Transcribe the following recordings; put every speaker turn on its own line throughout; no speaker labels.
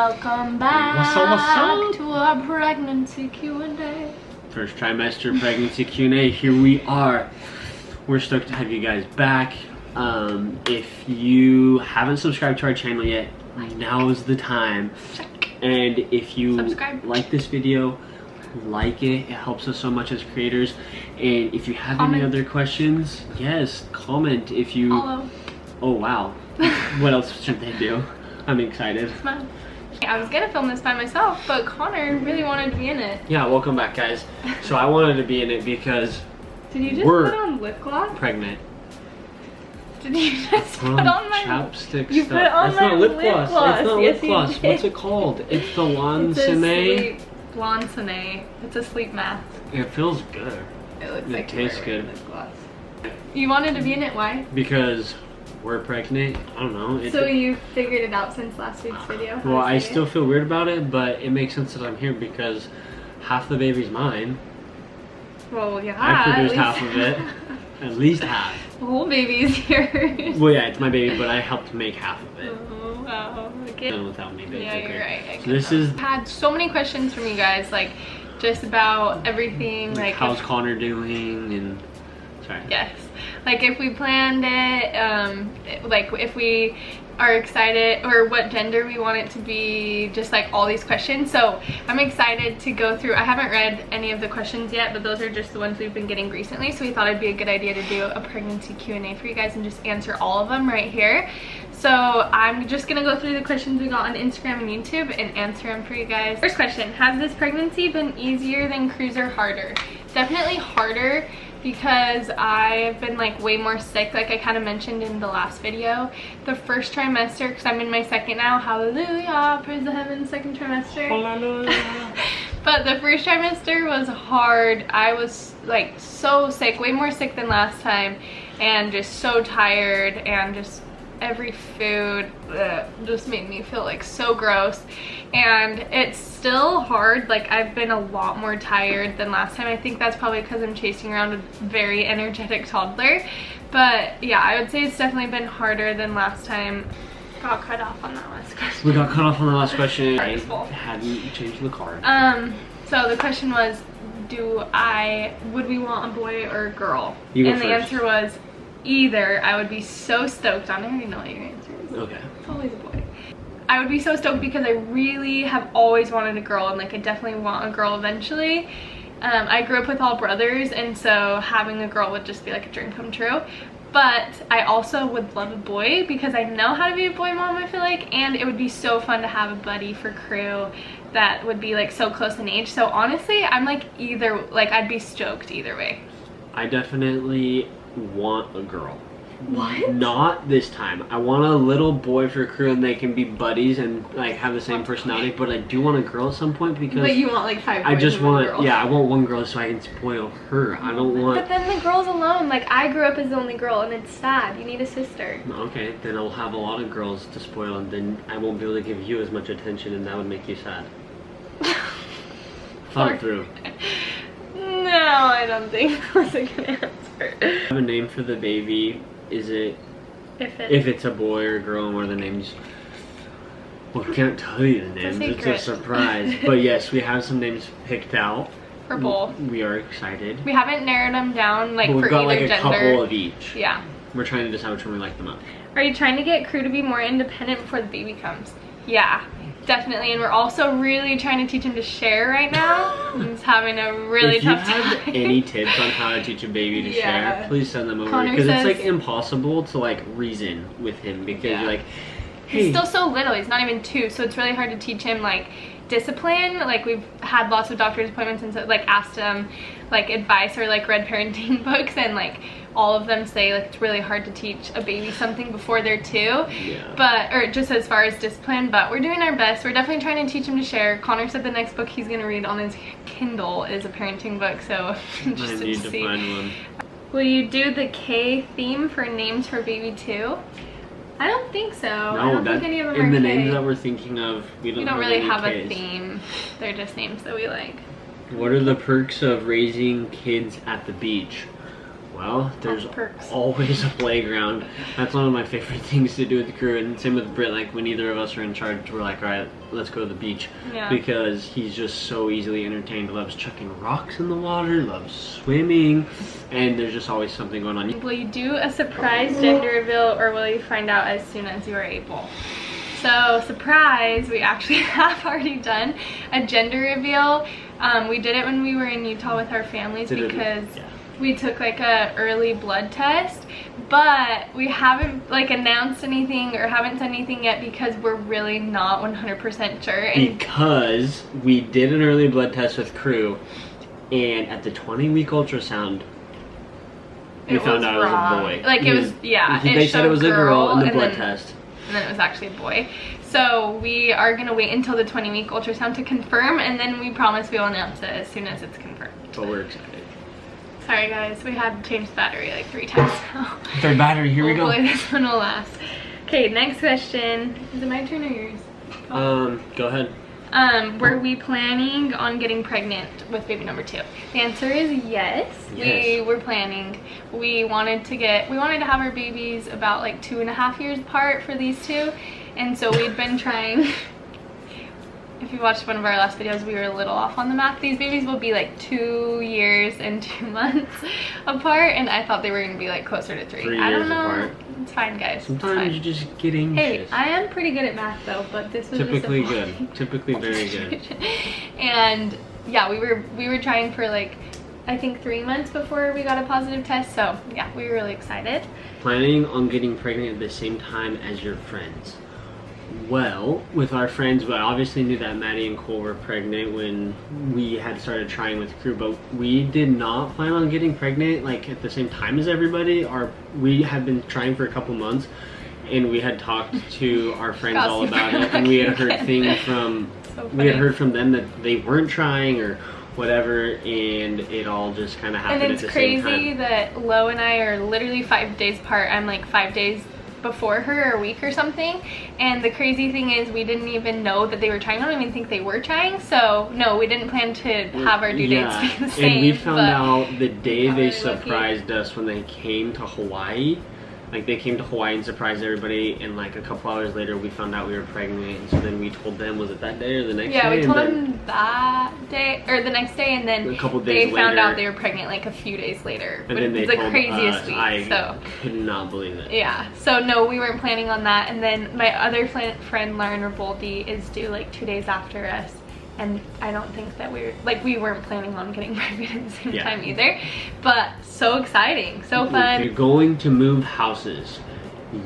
Welcome back
what's up?
to our pregnancy Q A.
First trimester pregnancy Q A. Here we are. We're stoked to have you guys back. If you haven't subscribed to our channel yet, now is the time. And if you like this video, like it. It helps us so much as creators. And if you have any other questions, yes, comment. If you
Follow.
Oh wow. What else should they do? I'm excited.
Smile. I was gonna film this by myself, but Connor really wanted to be in it.
Yeah, welcome back, guys. So I wanted to be in it because
did you just put on lip gloss?
Pregnant.
Did you just put on my
chapstick
you
stuff?
Put on
That's
my
not lip gloss. That's not
yes,
lip gloss.
You did.
What's it called? It's the Lansane.
Lansane. It's a sleep mask.
It feels good.
It looks
it
like
tastes good.
Lip gloss. You wanted to be in it. Why?
Because we're pregnant. I don't know.
So you figured it out since last week's video?
Well, I still feel weird about it, but it makes sense that I'm here because half the baby's mine.
Well, yeah.
I produced half of it. At least half.
The whole baby's yours.
Well, yeah, it's my baby, but I helped make half of it.
Oh, wow. Okay.
Done without me, basically.
Yeah, you're right.
So this is.
I've had so many questions from you guys, like just about everything, like
how's Connor doing, and sorry.
Yes, like if we planned it, like if we are excited, or what gender we want it to be, just like all these questions. So I'm excited to go through. I haven't read any of the questions yet, but those are just the ones we've been getting recently, so we thought it'd be a good idea to do a pregnancy Q&A for you guys and just answer all of them right here. So I'm just gonna go through the questions we got on Instagram and YouTube and answer them for you guys. First question: has this pregnancy been easier than cruise or harder? Definitely harder, because I've been like way more sick, like I kind of mentioned in the last video. The first trimester, because I'm in my second now, hallelujah, praise the heavens, second trimester. Hallelujah. But the first trimester was hard. I was like so sick, way more sick than last time, and just so tired, and just every food just made me feel like so gross. And it's still hard. Like I've been a lot more tired than last time. I think that's probably because I'm chasing around a very energetic toddler. But yeah, I would say it's definitely been harder than last time. Got cut off on that last question.
We got cut off on the last question. I
Sorry.
hadn't changed the card.
So the question was, would we want a boy or a girl?
You go
and
first.
the answer was either. I would be so stoked on it. I already know what your answer is.
Okay.
It's always a boy. I would be so stoked because I really have always wanted a girl, and like I definitely want a girl eventually. I grew up with all brothers, and so having a girl would just be like a dream come true. But I also would love a boy because I know how to be a boy mom, I feel like, and it would be so fun to have a buddy for crew that would be like so close in age. So honestly, I'm like either, like I'd be stoked either way.
I definitely want a girl.
What?
Not this time. I want a little boy for crew, and they can be buddies and like have the same personality. But I do want a girl at some point because.
But you want like 5 boys
I just
and one
want,
girl.
yeah, I want one girl so I can spoil her. I don't want.
But then the girl's alone. Like I grew up as the only girl, and it's sad. You need a sister.
Okay, then I'll have a lot of girls to spoil, and then I won't be able to give you as much attention, and that would make you sad. Thought it through.
No, I don't think that was a good answer.
I have a name for the baby. Is it? If it's a boy or a girl, and what are the names? Well, I can't tell you the names. It's a surprise. But yes, we have some names picked out.
For both.
We are excited.
We haven't narrowed them down like
But we've
for
got
either
like a
gender.
couple of each.
Yeah.
We're trying to decide which one we like the most.
Are you trying to get crew to be more independent before the baby comes? Yeah, definitely. And we're also really trying to teach him to share right now. He's having a really tough time.
If you have any tips on how to teach a baby to share, please send them over.
Connor
Because it's
says-
like impossible to like reason with him because you're like, hey.
He's still so little. He's not even 2, so it's really hard to teach him like discipline. Like we've had lots of doctor's appointments and so, like asked him like advice or like read parenting books, and like all of them say like it's really hard to teach a baby something before they're 2.
Yeah.
But or just as far as discipline, but we're doing our best. We're definitely trying to teach him to share. Connor said the next book he's gonna read on his Kindle is a parenting book, so just
I need to find one.
Will you do the K theme for names for baby 2? I don't think so. I don't think any of them are
in the
K.
names that we're thinking of, we don't
really
any
have
Ks.
a theme. They're just names that we like.
What are the perks of raising kids at the beach? Well, there's
perks.
always a playground. That's one of my favorite things to do with the crew, and same with Britt. Like when either of us are in charge, we're like, all right, let's go to the beach.
Yeah.
Because he's just so easily entertained. Loves chucking rocks in the water, loves swimming, and there's just always something going on.
Will you do a surprise gender reveal, or will you find out as soon as you are able? So surprise, we actually have already done a gender reveal. We did it when we were in Utah with our families because we took like a early blood test, but we haven't like announced anything or haven't done anything yet because we're really not 100% sure. And
because we did an early blood test with crew, and at the 20-week ultrasound, we found out it was a boy.
Like it was, yeah.
They said it was a girl in the blood test.
And then it was actually a boy. So we are gonna wait until the 20-week ultrasound to confirm, and then we promise we will announce it as soon as it's confirmed.
But we're excited.
Sorry guys, we had to change the battery like 3 times now.
Third battery, here we go.
Hopefully this one will last. Okay, next question. Is it my turn or yours?
Go ahead.
Were we planning on getting pregnant with baby number 2? The answer is yes. We were planning. We wanted to have our babies about like 2.5 years apart for these two. And so we'd been trying. If you watched one of our last videos, we were a little off on the math. These babies will be like 2 years and 2 months apart, and I thought they were gonna be like closer to 3. I don't know. Apart. It's fine, guys.
Sometimes you just get anxious.
Hey, I am pretty good at math though, but this was
typically good. Typically very good.
And yeah, we were trying for like I think 3 months before we got a positive test. So yeah, we were really excited.
Planning on getting pregnant at the same time as your friends. Well, with our friends, we obviously knew that Maddie and Cole were pregnant when we had started trying with crew, but we did not plan on getting pregnant like at the same time as everybody. We had been trying for a couple months, and we had talked to our friends all about it, and we had heard things from them that they weren't trying or whatever, and it all just kind of happened at the same time.
And it's crazy that Lo and I are literally 5 days apart. I'm like 5 days before her or a week or something, and the crazy thing is we didn't even know that they were trying. I don't even think they were trying, so no, we didn't plan to have our due dates be the same.
And we found out the day they surprised us when they came to Hawaii. Like they came to Hawaii and surprised everybody, and like a couple hours later we found out we were pregnant, and so then we told them, was it that day or the next day?
Yeah, we told them that day or the next day, and then
a couple days
they found out they were pregnant like a few days later.
And then they
the
told
craziest week.
I could not believe it.
Yeah, so no, we weren't planning on that. And then my other friend Lauren Reboldi is due like 2 days after us. And I don't think that we weren't planning on getting pregnant at the same time either. But so exciting, so fun.
You're going to move houses.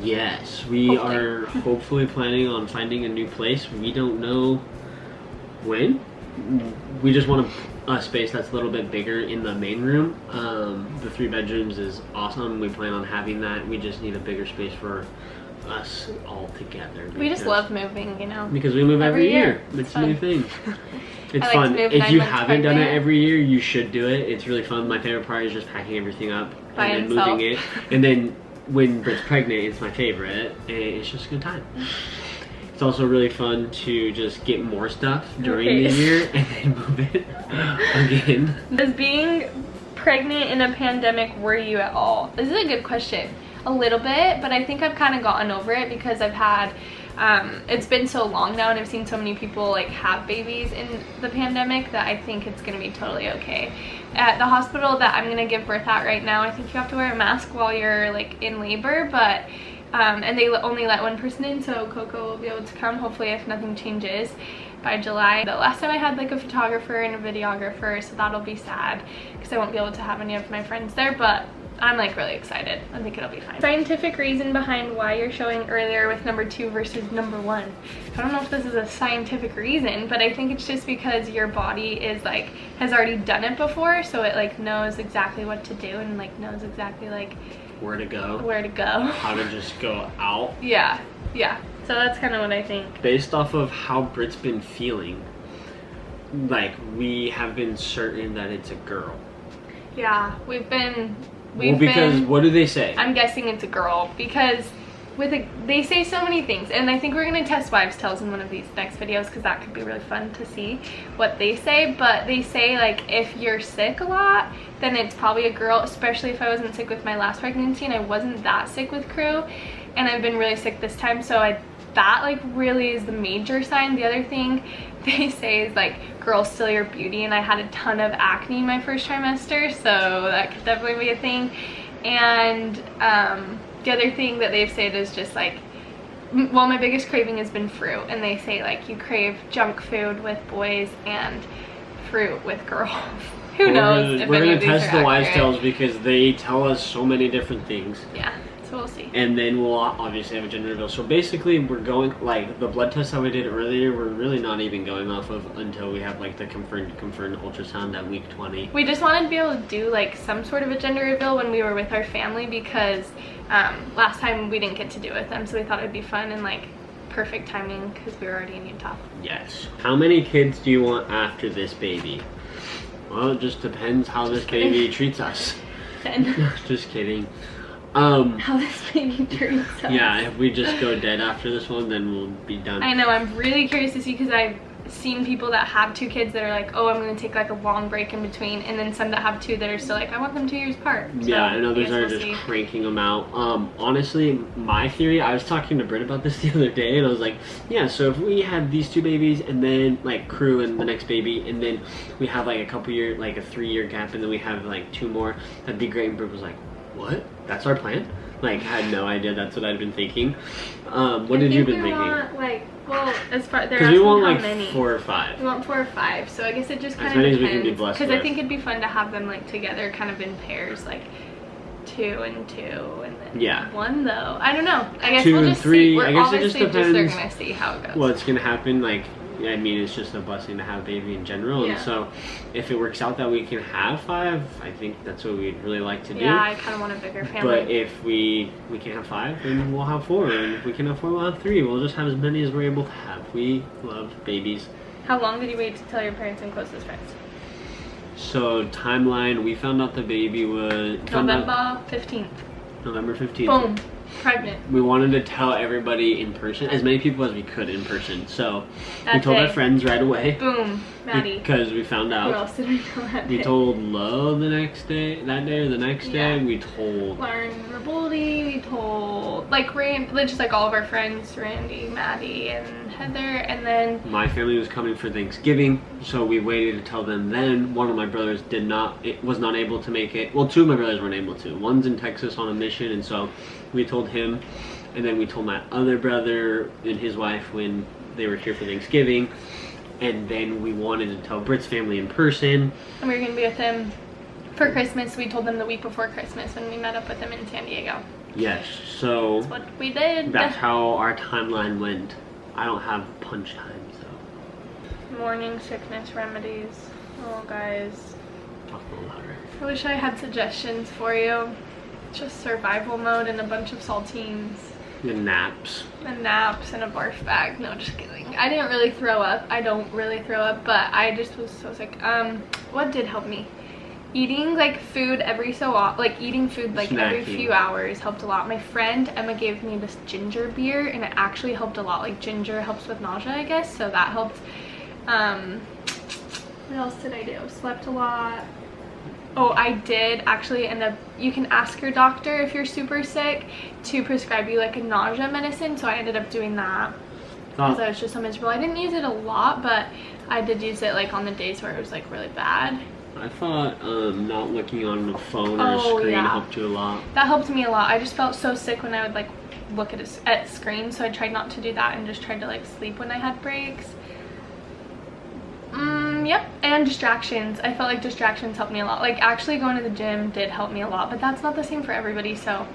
Yes, we are hopefully planning on finding a new place. We don't know when. We just want a space that's a little bit bigger in the main room. The 3 bedrooms is awesome. We plan on having that. We just need a bigger space for us all together.
We just love moving, you know.
Because we move every year. It's a new thing. It's fun. If you haven't done it every year, you should do it. It's really fun. My favorite part is just packing everything up and then moving it. And then when Britt's pregnant, it's my favorite. And it's just a good time. It's also really fun to just get more stuff during the year and then move it again. Does
being pregnant in a pandemic worry you at all? This is a good question. A little bit, but I think I've kind of gotten over it because I've had it's been so long now, and I've seen so many people like have babies in the pandemic that I think it's gonna be totally okay. At the hospital that I'm gonna give birth at right now, I think you have to wear a mask while you're like in labor, but and they only let 1 person in, so Coco will be able to come hopefully if nothing changes by July. The last time I had like a photographer and a videographer, so that'll be sad because I won't be able to have any of my friends there, but I'm like really excited. I think it'll be fine. Scientific reason behind why you're showing earlier with number 2 versus number 1. I don't know if this is a scientific reason, but I think it's just because your body is like has already done it before, so it like knows exactly what to do and like knows exactly like
where to go, how to just go out.
Yeah, so that's kind of what I think.
Based off of how Britt's been feeling, like we have been certain that it's a girl.
Yeah, because what
do they say?
I'm guessing it's a girl because they say so many things, and I think we're gonna test wives' tales in one of these next videos because that could be really fun to see what they say. But they say like if you're sick a lot, then it's probably a girl, especially if I wasn't sick with my last pregnancy, and I wasn't that sick with Crew, and I've been really sick this time, so that like really is the major sign. The other thing they say is like girls steal your beauty, and I had a ton of acne my first trimester, so that could definitely be a thing. And the other thing that they've said is just like, well, my biggest craving has been fruit, and they say like you crave junk food with boys and fruit with girls. Who knows if
we're
any
gonna
of these
test
are
the wives'
accurate.
tales because they tell us so many different things.
Yeah, so we'll see.
And then we'll obviously have a gender reveal. So basically we're going, like the blood test that we did earlier, we're really not even going off of until we have like the confirmed ultrasound at week 20.
We just wanted to be able to do like some sort of a gender reveal when we were with our family, because last time we didn't get to do it with them, so we thought it'd be fun and like perfect timing because we were already in Utah.
Yes. How many kids do you want after this baby? Well, it just depends how this baby treats us.
10.
Just kidding.
How this baby treats us.
Yeah, if we just go dead after this one, then we'll be done.
I know, I'm really curious to see, because I've seen people that have 2 kids that are like, oh, I'm gonna take like a long break in between, and then some that have 2 that are still like, I want them 2 years apart. So
yeah, and others are
we'll
just
see.
cranking them out. Honestly, my theory, I was talking to Britt about this the other day, and I was like, yeah, so if we had these 2 babies, and then like Crew and the next baby, and then we have like a couple year, like a 3-year gap, and then we have like 2 more, that'd be great. And Britt was like, what? That's our plan? Like, I had no idea that's what I'd been thinking. What did you been thinking?
Want, like, well, as far they're
Because we
asking
want
how
like
many.
4 or 5.
We want 4 or 5, so I guess it just kind
As
of
many as
depends.
we can be blessed
Because I
with.
think it'd be fun to have them like together, kind of in pairs, like 2 and 2, and then
Yeah.
1 though. I don't know. I guess
2
we'll
and
just
3.
see. We're
I guess it just
obviously
depends.
They're gonna see how it goes.
What's gonna happen? Like, I mean, it's just a blessing to have a baby in general,
Yeah.
and so if it works out that we can have 5, I think that's what we'd really like to do.
Yeah, I kind of want a bigger family.
But if we can't have 5, then we'll have 4, and if we can have 4, we'll have 3. We'll just have as many as we're able to have. We love babies.
How long did you wait to tell your parents and closest friends?
So timeline, we found out the baby was
November 15th.
November 15th.
Boom. Pregnant.
We wanted to tell everybody in person, as many people as we could in person. So we
That
told our
day.
friends right away.
Boom. Maddie.
Because we found
Who
out.
else did we tell that
We
day?
told Lo the next day, that day or the next day.
Yeah.
We told
Lauren Raboldi, we told like just like all of our friends, Randy, Maddie, and Heather, and then
my family was coming for Thanksgiving, so we waited to tell them then. One of my brothers was not able to make it. Well, 2 of my brothers weren't able to. One's in Texas on a mission, and so we told him, and then we told my other brother and his wife when they were here for Thanksgiving, and then we wanted to tell Britt's family in person.
and we were gonna be with them for Christmas. We told them the week before Christmas when we met up with them in San Diego.
Yes, so
That's what we did.
that's how our timeline went. I don't have punch time, so
Morning sickness remedies. Oh guys,
talk a little louder.
I wish I had suggestions for you. Just survival mode and a bunch of saltines.
The naps.
And naps and a barf bag. No, just kidding. I didn't really throw up. I don't really throw up, but I just was so sick. What did help me? Eating like food every so often, like eating food like every
Snacking.
few hours helped a lot. My friend Emma gave me this ginger beer, and it actually helped a lot. Like ginger helps with nausea, I guess, so that helped. What else did I do? Slept a lot. Oh, I did actually end up, you can ask your doctor if you're super sick to prescribe you like a nausea medicine, so I ended up doing that because I was just so miserable. I didn't use it a lot, but I did use it like on the days where it was like really bad.
I thought not looking on the phone or
Oh,
a screen
yeah.
helped you a lot.
That helped me a lot. I just felt so sick when I would like look at screen, so I tried not to do that and just tried to like sleep when I had breaks. Yep, and distractions. I felt like distractions helped me a lot. Like actually going to the gym did help me a lot, but that's not the same for everybody, so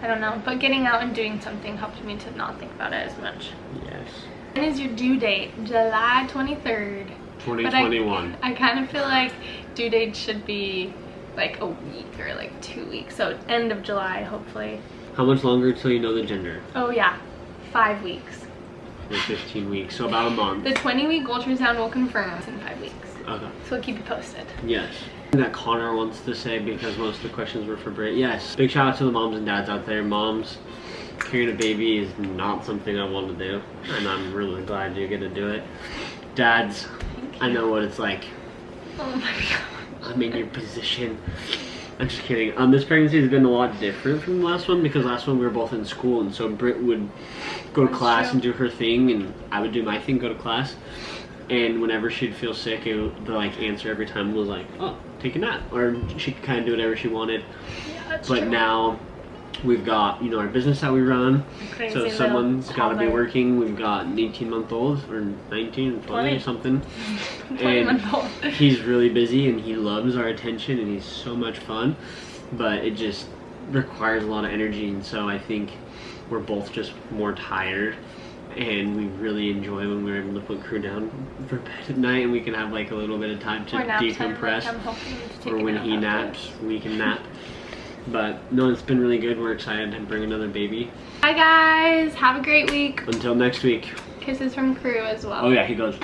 I don't know. But getting out and doing something helped me to not think about it as much.
Yes.
When is your due date? July 23rd.
2021.
I kind of feel like due date should be like a week or like 2 weeks, so end of July hopefully.
How much longer till you know the gender?
Oh yeah, 5 weeks.
For 15 weeks, so about a month.
The 20-week ultrasound will confirm us in 5 weeks.
Okay.
So we'll keep you posted.
Yes. That Connor wants to say, because most of the questions were for Britt. Yes. Big shout out to the moms and dads out there. Moms, carrying a baby is not something I want to do, and I'm really glad you get to do it. Dads, I know what it's like.
Oh my god.
I'm in your position. I'm just kidding. This pregnancy has been a lot different from the last one because last one we were both in school, and so Britt would go to class and do her thing, and I would do my thing, go to class. And whenever she'd feel sick, the like answer every time was like, "Oh, take a nap," or she could kind of do whatever she wanted.
Yeah, that's
but
true.
now we've got, you know, our business that we run,
Crazy
so someone's got to be
toddler.
working. We've got an 18-month-old or 19, 20 or something,
20-month-old.
and he's really busy and he loves our attention and he's so much fun, but it just requires a lot of energy, and so I think we're both just more tired. And we really enjoy when we're able to put crew down for bed at night and we can have like a little bit of time to decompress. Or when he naps, we can nap. But no, it's been really good. We're excited to bring another baby.
Bye guys, have a great week.
Until next week.
Kisses from crew as well.
Oh yeah, he goes.